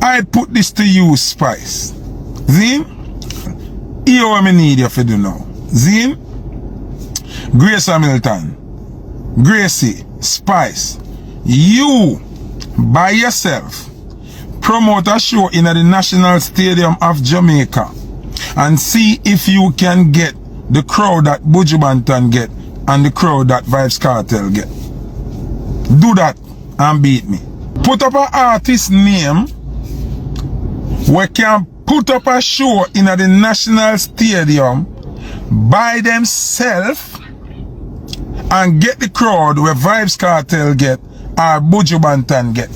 I put this to you, Spice. Zim? Here what I need you to do now. Zim? Grace Hamilton, Gracie, Spice, you by yourself promote a show in the National Stadium of Jamaica and see if you can get the crowd that Buju Banton get and the crowd that Vybz Kartel get. Do that and beat me. Put up an artist name we can put up a show in the National Stadium by themselves and get the crowd where Vybz Kartel get or Buju Banton get.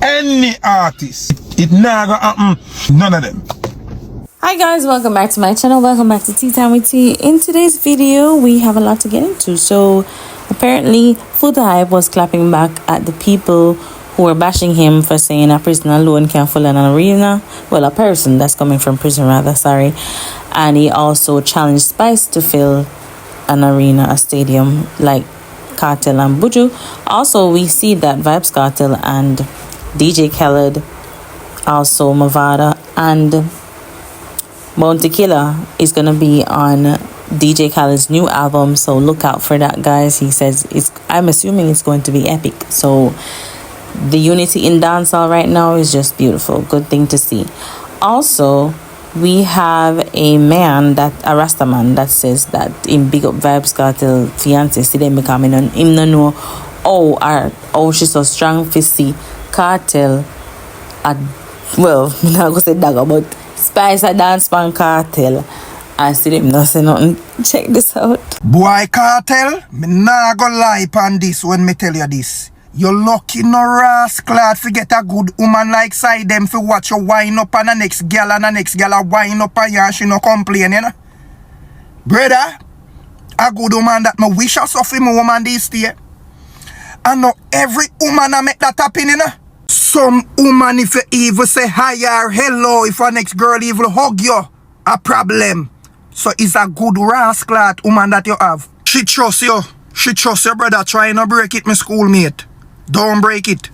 Any artist, it never happen. None of them. Hi guys, welcome back to my channel. Welcome back to Tea Time with Tea. In today's video, we have a lot to get into. So apparently, Foota Hype was clapping back at the people who were bashing him for saying a prison alone can fill an arena. Well, a person that's coming from prison rather, sorry. And he also challenged Spice to fill an arena, a stadium like Kartel and Buju. Also, we see that Vybz Kartel and DJ Khaled, also Mavada and Bounty Killer is gonna be on DJ Khaled's new album, so look out for that, guys. He says I'm assuming it's going to be epic. So the unity in dancehall right now is just beautiful. Good thing to see. Also, we have a man, that a Rasta man, that says that in big up Vybz Kartel fiance, see them becoming him no know oh she's so strong for see Kartel at, well, I'm not gonna say dagger, but Spice a dance pan Kartel. I see them not say nothing. Check this out. Boy Kartel, me nah go lie pan this when me tell you this. You lucky no rascal to get a good woman like side them for watch you wind up on the next gal and the next gal a wind up on you and she no complain, you know. Brother, a good woman that me wish I saw for my woman this day. And not every woman I make that happen, you know. Some woman if you even say hi or hello, if a next girl even hug you, a problem. So it's a good rascal woman that you have. She trusts you. She trusts your brother. Try not break it, my schoolmate. Don't break it.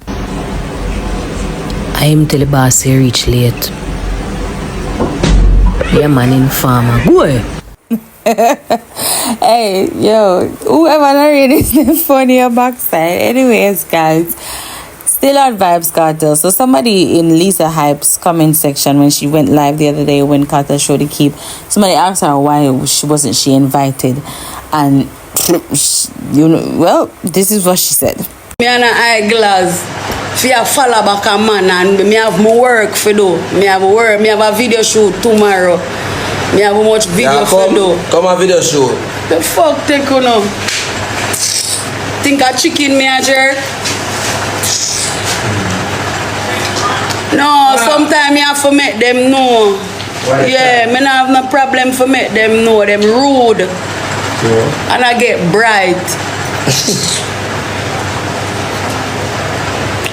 I am tell the boss he reach late. Yeah, man, in farmer. Boy. Hey, yo, whoever narrated this funny or backside. Anyways, guys, still on Vybz Kartel. So somebody in Lisa Hype's comment section when she went live the other day when Kartel showed the keep, somebody asked her why wasn't she invited, and you know, well, this is what she said. Me and an eyeglass for a follow back a man, and me have my work for do. Me have work. Me have a video shoot tomorrow. Me have much video for do. Come a video shoot. The fuck take you now? Think a chicken me a jerk? No, sometimes me have to make them know. Yeah, me not have no problem for make them know. Them rude. Yeah. And I get bright.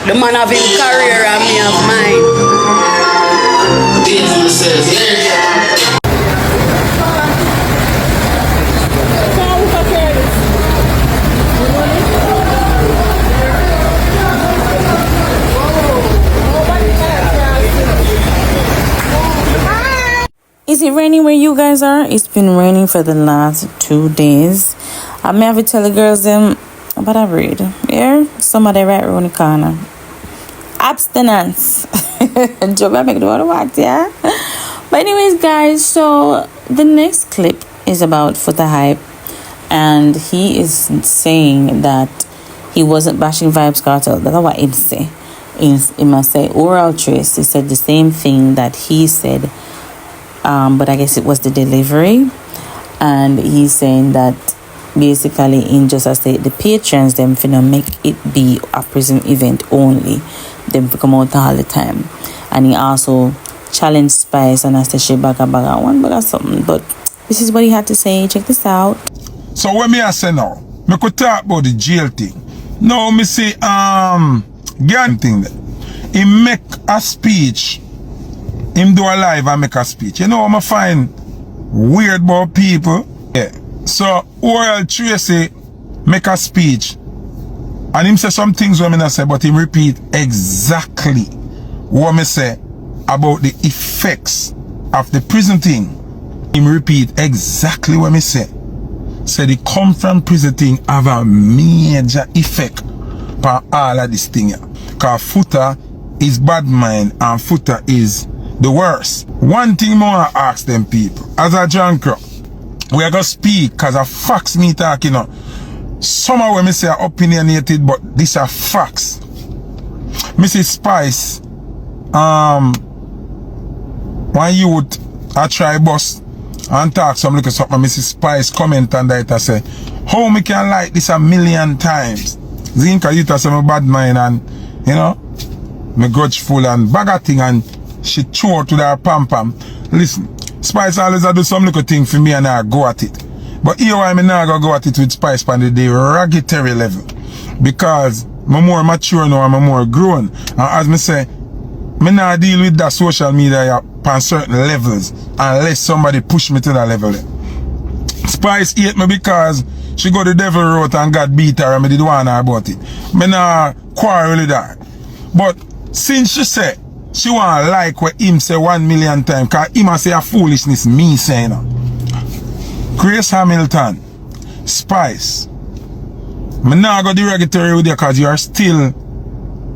The man have his career and me have mine. Is it raining where you guys are? It's been raining for the last 2 days. I may have to tell the girls them about a read. Yeah, somebody right around the corner. Abstinence. Job I make the water what, yeah. But anyways, guys, so the next clip is about Foota Hype, and he is saying that he wasn't bashing Vybz Kartel. That's what he'd say. He must say oral trace. He said the same thing that he said. But I guess it was the delivery, and he's saying that basically in just as the patrons them finna make it be a prison event only, them come out all the time. And he also challenged Spice and I said she baga one baga something. But this is what he had to say. Check this out. So what me I say now, me could talk about the jail thing. Now me say gang thing that he make a speech. Him do a live and make a speech. You know what I find weird about people? Yeah. So Oral Tracy make a speech and him say some things women I say, but him repeat exactly what me say about the effects of the prison thing. Him repeat exactly what me say. Say the come from prison thing have a major effect on all of this thing here. Cause Foota is bad mind and Foota is the worst. One thing more I ask them people, as a junker, we are gonna speak cause of facts me talking now. Some of when me say are opinionated, but these are facts. Mrs. Spice, one youth I try bus and talk some little something. Mrs. Spice comment on that I say, how me can like this a million times? Zinka youth say my bad mind and you know, me grudgeful and bag of thing and she throw to her pam pam. Listen, Spice always do some little thing for me and I go at it. But here why me now go at it with Spice on the derogatory level. Because I'm more mature now and I'm more grown. And as me say, me now deal with that social media on certain levels unless somebody push me to that level. Spice hate me because she got the devil road and got beat her and me did warn her about it. Me now quarrel with her. But since she said she want like what him say 1 million times, cause him a say a foolishness me saying. Grace Hamilton, Spice, me now go derogatory with you cause you are still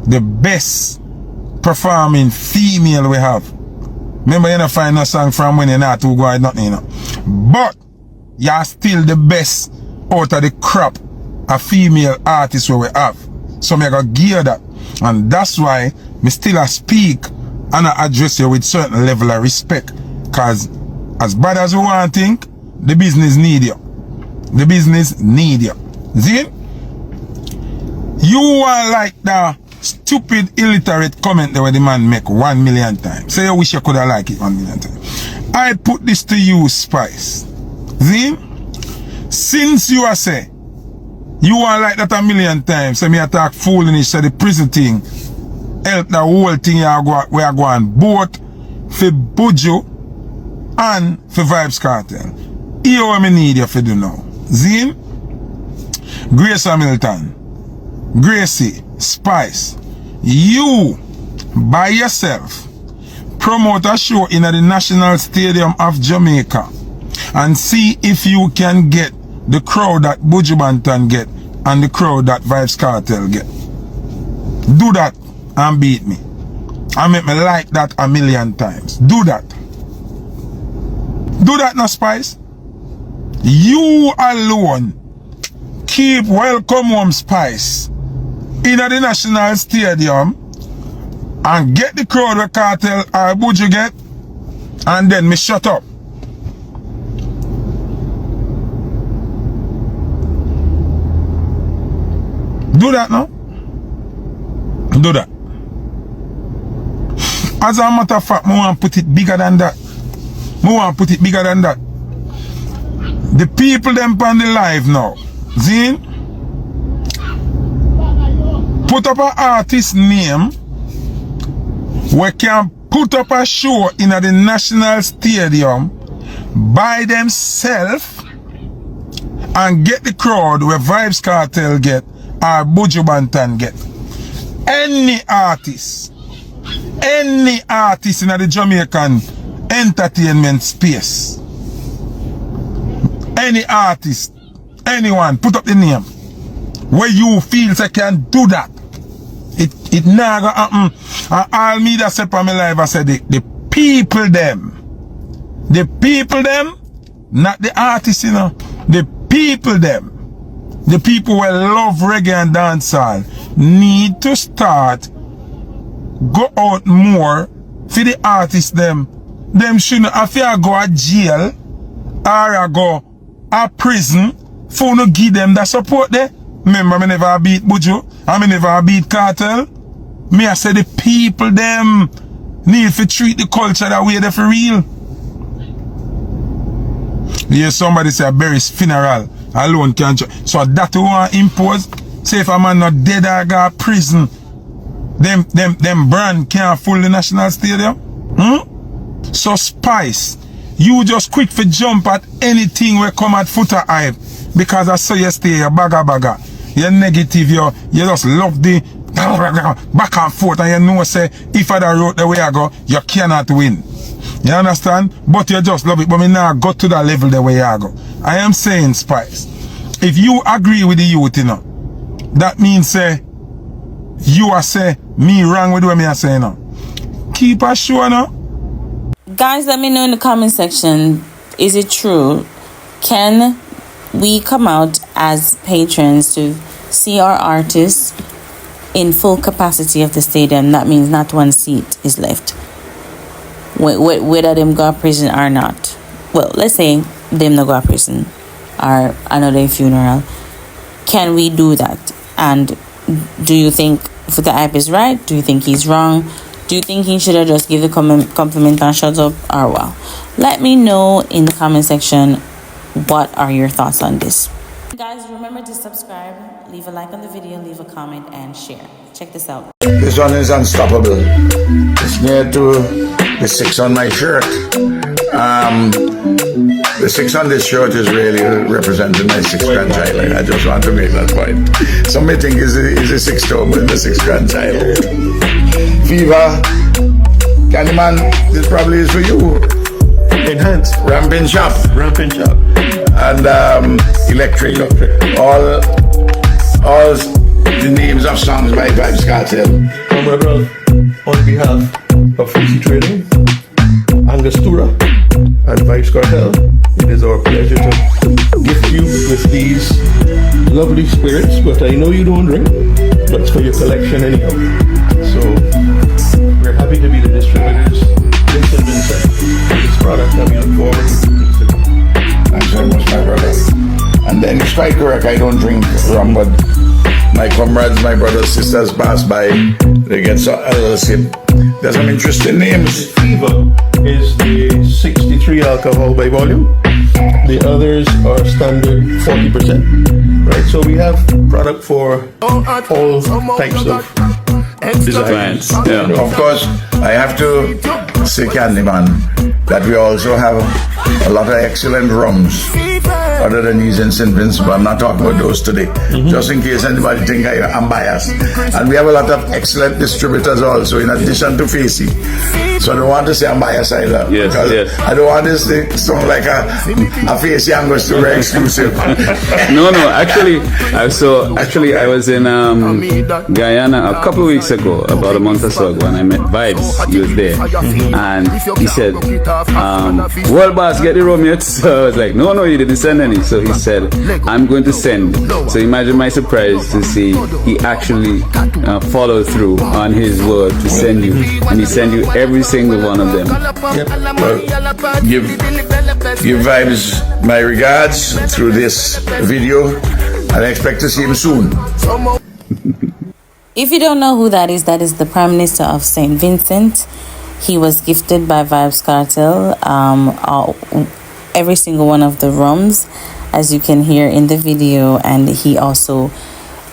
the best performing female we have. Remember you don't find no song from when you're not too good nothing, you know. But you are still the best out of the crop of female artists we have. So me go gear that. And that's why me still speak and I address you with certain level of respect. Cause as bad as we want to think, the business need you. The business need you. See? You are like the stupid illiterate comment that the man make 1 million times. So you wish you could have liked it 1 million times. I put this to you, Spice. See? Since you are say you are like that 1 million times, so me attack foolishness, so the prison thing help the whole thing we are going both for Buju and for Vybz Kartel. Here what me need you for do now. Zine, Grace Hamilton, Gracie, Spice, you by yourself promote a show in the National Stadium of Jamaica and see if you can get the crowd that Buju Banton get and the crowd that Vybz Kartel get. Do that and beat me. I make me like that 1 million times. Do that. Do that now, Spice. You alone keep Welcome Home Spice in the National Stadium and get the crowd where Kartel or Buju get and then me shut up. Do that now. Do that. As a matter of fact, I want to put it bigger than that. I want to put it bigger than that. The people them on the live now, Zine, put up an artist name we can put up a show in the National Stadium by themselves and get the crowd where Vybz Kartel get or Buju Banton get. Any artist in the Jamaican entertainment space, any artist, anyone, put up the name where you feel they can do that. It never happen. And all me that said on my live, I said the people them, not the artists, you know, the people them, the people who love reggae and dancehall need to start go out more for the artists them. Them shouldn't have to go to jail or go to prison for no give them that support there. Remember, me never beat Buju and me never beat Kartel. Me I say the people them need to treat the culture that way they for real. Hear somebody say a Berry's funeral alone can't. So that you want to impose. Say if a man not dead or go to prison, them brand can't fool the National Stadium. So Spice, you just quick for jump at anything we come at Foota Hype because I saw you stay a bagger. You're negative, you just love the back and forth, and you know say if I wrote the way I go, you cannot win. You understand? But you just love it. But me now go to that level the way I go. I am saying, Spice, if you agree with the youth, you know, that means say you are say me wrong with what me are saying now. Keep us sure now. Guys, let me know in the comment section, is it true? Can we come out as patrons to see our artists in full capacity of the stadium? That means not one seat is left, whether them go to prison or not. Well, let's say them not go to prison or another funeral. Can we do that? And do you think Foota Hype is right? Do you think he's wrong? Do you think he should have just give the compliment and shut up, or well? Let me know in the comment section, what are your thoughts on this? Guys, remember to subscribe, leave a like on the video, leave a comment, and share. Check this out. This one is unstoppable. It's near to the 6 on my shirt. The 6 on this shirt is really representing my 6 grandchild. I just want to make that point. Some may think is a 6 tone, but the 6 grandchild. Fever, Candyman, this probably is for you. Enhance. Ramping Shop. And Electric. All the names of songs by Vibes Cartel. Comrade, on behalf of Freaky Trading, Angostura, and Vibes Cartel, it is our pleasure to gift you with these lovely spirits, but I know you don't drink, but it's for your collection anyhow. So, we're happy to be the distributors in St. Vincent for this product, and we look forward to things to come. Thanks very much, my brother. And then it's quite correct, I don't drink rum, but my comrades, my brothers, sisters pass by, they get a little sip. There's some interesting names. Fever is the 63 alcohol by volume. The others are standard 40%. Right, so we have product for all types of designs. Yeah. Of course, I have to say, Candyman, that we also have a lot of excellent rums other than these in St. Vincent, but I'm not talking about those today. Just in case anybody think I'm biased. And we have a lot of excellent distributors also, in addition to Facey. So I don't want to say I'm biased either. Yes, yes. I don't want this to sound like a Facey Angostura exclusive. No, actually, I was in Guyana a couple of weeks ago, about a month or so ago, when I met Vibes. He was there, and he said, "World boss, get the rum yet?" So I was like, "No, you didn't send any." So he said, "I'm going to send." So imagine my surprise to see he actually followed through on his word to send you, and he sent you every single one of them. Yep. Well, give Vibes my regards through this video, and I expect to see him soon. If you don't know who that is the Prime Minister of St. Vincent. He was gifted by Vibes Cartel every single one of the rums, as you can hear in the video, and he also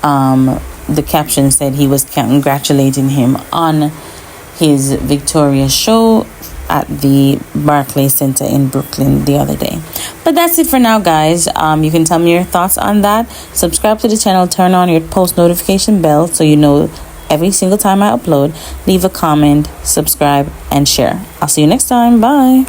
the caption said he was congratulating him on his victorious show at the Barclays Center in Brooklyn the other day. But that's it for now, guys. You can tell me your thoughts on that. Subscribe to the channel, turn on your post notification bell so you know every single time I upload. Leave a comment, subscribe, and share. I'll see you next time. Bye.